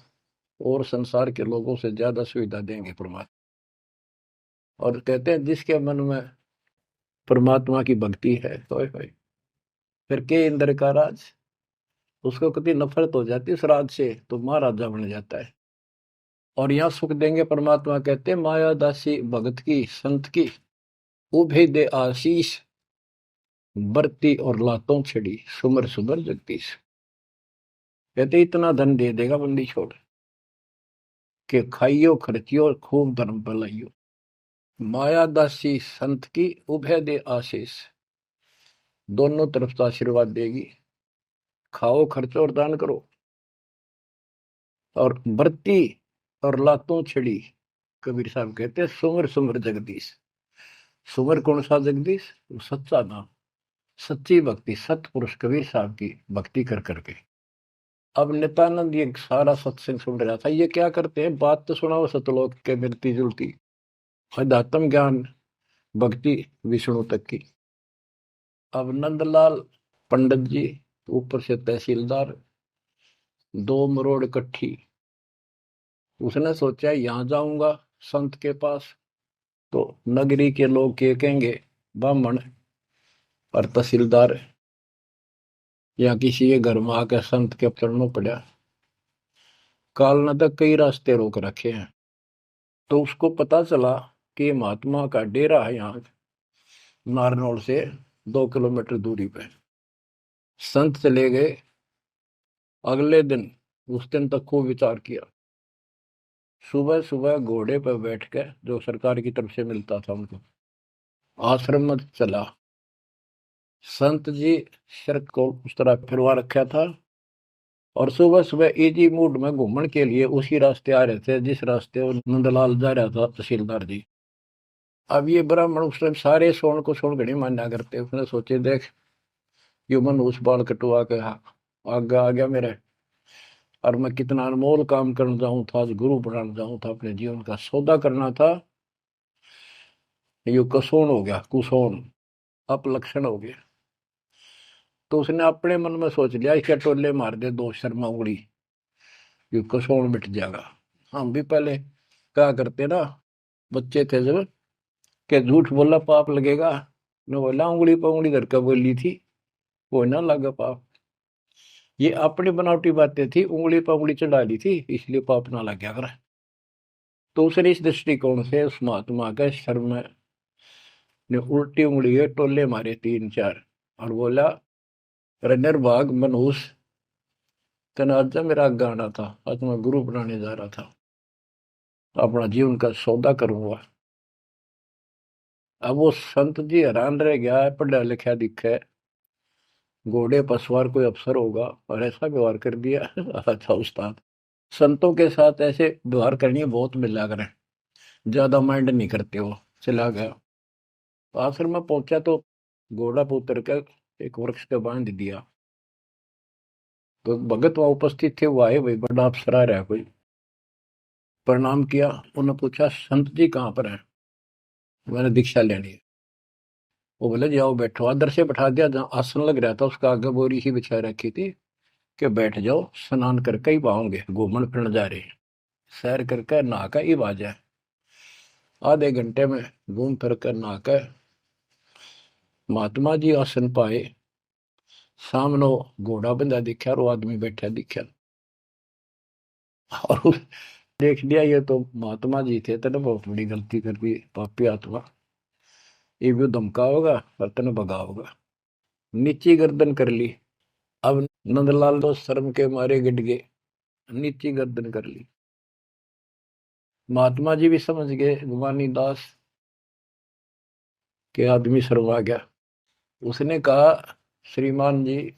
और संसार के लोगों से ज्यादा सुविधा देंगे परमात्मा। और कहते हैं जिसके मन में परमात्मा की भक्ति है तो फिर के इंद्र का राज, उसको कभी नफरत हो जाती है उस राज से तो महाराजा बन जाता है। और यहाँ सुख देंगे परमात्मा, कहते हैं माया दासी भगत की संत की उभे दे आशीष, बरती और लातों छिड़ी सुमर सुमर जगदीश। कहते इतना धन दे देगा बंदी छोड़ के खाइयो खर्चियो और खूब धर्म भलाइयो। माया दासी संत की उभय दे आशीष, दोनों तरफ से आशीर्वाद देगी, खाओ खर्चो और दान करो। और बरती और लातों छिड़ी, कबीर साहब कहते हैं सुमर सुमर जगदीश। सुमर कौन सा जगदीश, सच्चा नाम, सच्ची भक्ति, सतपुरुष कबीर साहब की भक्ति कर करके। अब नित्यानंद ये सारा सत्संग सुन रहा था, ये क्या करते हैं, बात तो सुनाओ सतलोक के मिलती जुलती, अध्यात्म ज्ञान भक्ति विष्णु तक की। अब नंदलाल पंडित जी ऊपर से तहसीलदार, दो मरोड़ इकट्ठी। उसने सोचा यहाँ जाऊंगा संत के पास तो नगरी के लोग क्या कहेंगे, ब्राह्मण और तहसीलदार या किसी के घर में आकर संत के चरणों पड़ा। काल ने तक कई रास्ते रोक रखे हैं। तो उसको पता चला कि महात्मा का डेरा है यहाँ नारनौल से 2 किलोमीटर दूरी पे। संत चले गए। अगले दिन, उस दिन तक खूब विचार किया। सुबह सुबह घोड़े पर बैठ कर, जो सरकार की तरफ से मिलता था उनको, आश्रम में चला। संत जी शर्त को उस तरह फिरवा रखा था और सुबह सुबह इजी मूड में घूमने के लिए उसी रास्ते आ रहे थे जिस रास्ते वो नंदलाल जा रहा था तहसीलदार जी। अब ये ब्राह्मण उस टाइम सारे सोन को सोन घड़ी मान्या करते। उसने सोचे देख यू मन उस बाल कटवा के आगे आ गया मेरे, और मैं कितना अनमोल काम करना जाऊं था, आज गुरु बनाना जाऊं था, अपने जीवन का सौदा करना था, यू कसोन हो गया, कुसोन अपलक्षण हो गया। तो उसने अपने मन में सोच लिया इसके टोले मार दे दो शर्मा उंगली, यू कसोन मिट जाएगा। हम भी पहले क्या करते ना, बच्चे थे जब, के झूठ बोला पाप लगेगा, न बोला उंगली पर उंगली धर कर बोली थी वो ना लगा पाप। ये अपनी बनावटी बातें थी, उंगली पर उंगली चढ़ा ली थी इसलिए पाप ना लग गया करे। तो उसने इस दृष्टिकोण से उस महात्मा का शर्म ने उल्टी उंगली के टोले मारे 3-4 और बोला रनर भाग मनहूस तनाजा मेरा गाना था, आज मैं गुरु बनाने जा रहा था, अपना जीवन का सौदा करूंगा। अब वो संत जी हैरान रह गया, पढ़ा लिखा दिखे, घोड़े पर सवार कोई अफसर होगा और ऐसा व्यवहार कर दिया। अच्छा उस्ताद, संतों के साथ ऐसे व्यवहार करनी बहुत मिला करें, ज्यादा माइंड नहीं करते हो। चला गया। आश्रम में पहुंचा तो घोड़ा पे उतर कर एक वृक्ष पे बांध दिया। तो भगत वहां उपस्थित थे, वो आए, भाई बड़ा अफसर आ रहा है कोई। प्रणाम किया। उन्होंने पूछा संत जी कहाँ पर है, मैंने दीक्षा लेनी है। वो बोले जाओ बैठो, अंदर से बैठा दिया, जहाँ आसन लग रहा था उसका आगे बोरी सी बिछा रखी थी कि बैठ जाओ, स्नान करके ही पाओगे, घूमन फिरन जा रहे हैं, सैर करके नहा कर ही आ जाए। आधे घंटे में घूम फिर कर नहा कर महात्मा जी आसन पाए। सामने घोड़ा बंधा दिखा और वो आदमी बैठा दिखा, और देख लिया ये तो महात्मा जी थे, तेने बहुत बड़ी गलती कर दी पापी आत्मा, ये भी धमका होगा और तेने भगा होगा। नीची गर्दन कर ली। अब नंदलाल तो शर्म के मारे गिड़ गए, नीची गर्दन कर ली। महात्मा जी भी समझ गए गुमानी दास के आदमी शर्मा गया। उसने कहा श्रीमान जी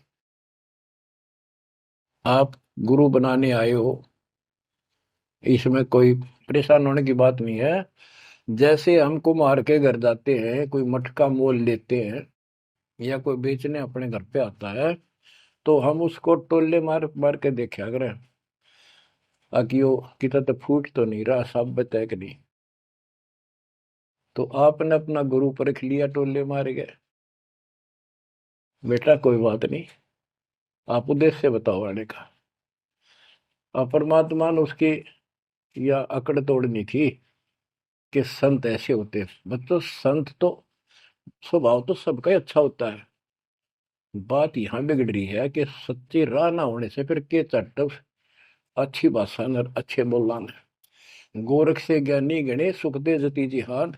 आप गुरु बनाने आए हो, इसमें कोई परेशान होने की बात नहीं है। जैसे हम कुम्हार के घर जाते हैं, कोई मटका मोल लेते हैं या कोई बेचने अपने घर पे आता है तो हम उसको टोले मार मार के देखा करें ताकि वो कितना तो फूट तो नहीं रहा, सब बताए कि नहीं। तो आपने अपना गुरु परख लिया, टोले मार गए। बेटा कोई बात नहीं, आप उद्देश्य बताओ आने का। और परमात्मा ने उसकी या अकड़ तोड़नी थी कि संत ऐसे होते हैं। बच्चों, संत तो स्वभाव तो सबका ही अच्छा होता है। बात यहाँ बिगड़ रही है कि सच्ची राह ना होने से फिर के चट अच्छी भाषा न अच्छे बोलना न। गोरख से ज्ञानी गणे सुख दे जती जिहान,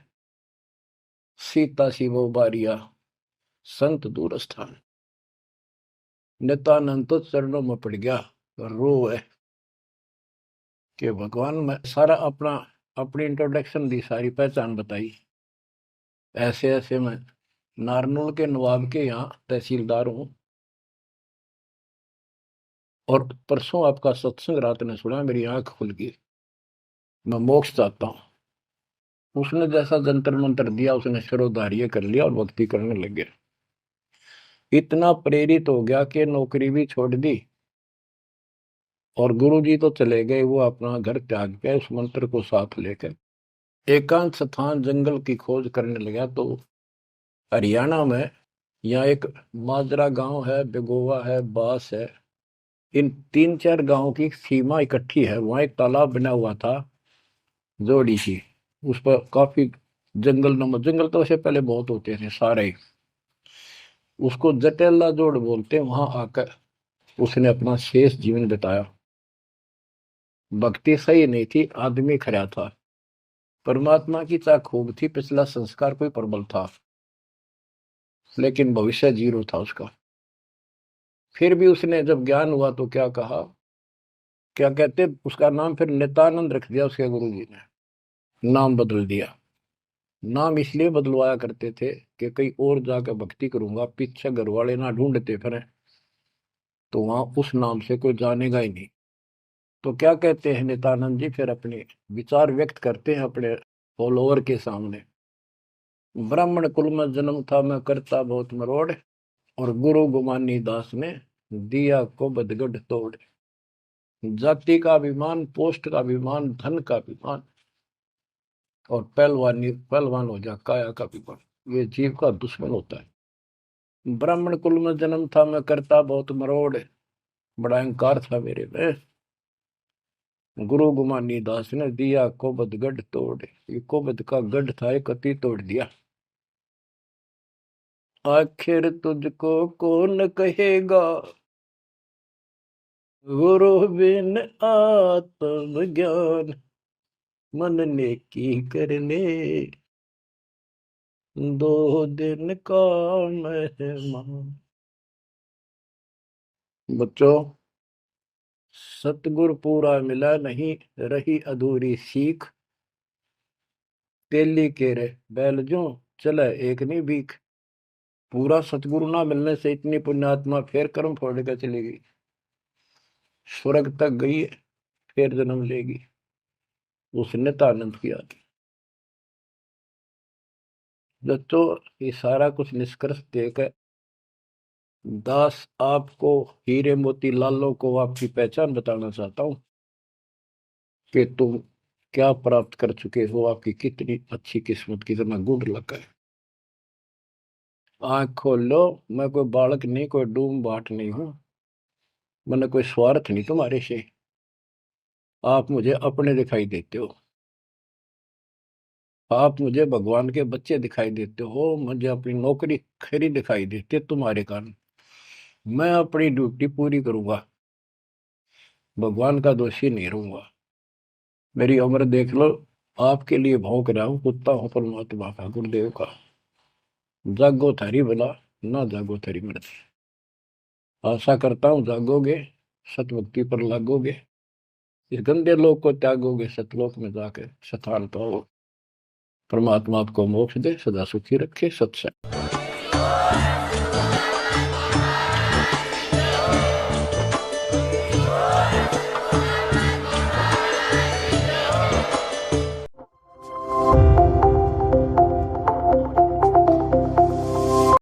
सीता शिवो बारिया संत दूर स्थान। नित्यानंद तो चरणों में पड़ गया, रो है कि भगवान मैं सारा अपनी इंट्रोडक्शन दी, सारी पहचान बताई। ऐसे ऐसे मैं नारनौल के नवाब के यहाँ तहसीलदार हूँ, और परसों आपका सत्संग रात ने सुना, मेरी आंख खुल गई, मैं मोक्ष चाहता हूँ। उसने जैसा जंतर मंत्र दिया, उसने शिरोधार्य कर लिया और भक्ति करने लग गया। इतना प्रेरित हो गया कि नौकरी भी छोड़ दी, और गुरुजी तो चले गए, वो अपना घर त्याग के उस मंत्र को साथ लेकर एकांत स्थान जंगल की खोज करने लगा। तो हरियाणा में यहाँ एक माजरा गांव है, बेगोवा है, बास है, इन 3-4 गांवों की सीमा इकट्ठी है। वहां एक तालाब बना हुआ था, जोड़ी सी, उस पर काफी जंगल नंबर, जंगल तो वैसे पहले बहुत होते थे सारे, उसको जटेला जोड़ बोलते हैं। वहां आकर उसने अपना शेष जीवन बिताया। भक्ति सही नहीं थी, आदमी खरा था, परमात्मा की चाह खूब थी, पिछला संस्कार कोई प्रबल था, लेकिन भविष्य जीरो था उसका। फिर भी उसने जब ज्ञान हुआ तो क्या कहा, क्या कहते, उसका नाम फिर नित्यानंद रख दिया उसके गुरु जी ने, नाम बदल दिया। नाम इसलिए बदलवाया करते थे कि कहीं और जाकर भक्ति करूंगा, पीछे घर वाले ना ढूंढते फिर, तो वहां उस नाम से कोई जानेगा ही नहीं। तो क्या कहते हैं नित्यानंद जी, फिर अपने विचार व्यक्त करते हैं अपने फॉलोअर के सामने। ब्राह्मण कुल में जन्म था, मैं करता बहुत मरोड़, और गुरु गुमानी दास ने दिया को बदगढ़ तोड़। जाति का अभिमान, पोस्ट का अभिमान, धन का अभिमान, और पहलवान हो जा काया का अभिमान, ये जीव का दुश्मन होता है। ब्राह्मण कुल में जन्म था, मैं करता बहुत मरोड़, बड़ा अहंकार था मेरे में, गुरु गुमानी दास ने दिया कोबद गढ़ तोड़। ये कोबद का गढ़ था, एक अति तोड़ दिया। आखिर तुझको कौन कहेगा, गुरु बिन आत्म ज्ञान, मन ने की करने दो दिन का मेहमान। बच्चों, सतगुर पूरा मिला नहीं, रही अधूरी सीख, तेली के रे बैल जो चले एक नहीं भीख। पूरा सतगुरु ना मिलने से इतनी पुण्यात्मा फिर कर्म फोड़ कर चली गई, स्वर्ग तक गई, फिर जन्म लेगी। उसने तो आनंद किया। तो ये सारा कुछ निष्कर्ष देकर दास आपको, हीरे मोती लालों को आपकी पहचान बताना चाहता हूं कि तुम क्या प्राप्त कर चुके हो, आपकी कितनी अच्छी किस्मत, कितना गुड लगा है। आंख खोल लो, मैं कोई बालक नहीं, कोई डूम बाट नहीं हूं, मैंने कोई स्वार्थ नहीं तुम्हारे से। आप मुझे अपने दिखाई देते हो, आप मुझे भगवान के बच्चे दिखाई देते हो, मुझे अपनी नौकरी खरी दिखाई देती है तुम्हारे कारण। मैं अपनी ड्यूटी पूरी करूंगा, भगवान का दोषी नहीं रहूंगा। मेरी उम्र देख लो, आपके लिए भौंक रहा हूं, कुत्ता हूं परमात्मा का, गुरुदेव का। जागो थारी भला, ना जागो थारी मर्जी। आशा करता हूं जागोगे, सतभक्ति पर लागोगे, इस गंदे लोक को त्यागोगे, सतलोक में जाकर स्थान पाओ। परमात्मा आपको मोक्ष दे, सदा सुखी रखे। सत्संग।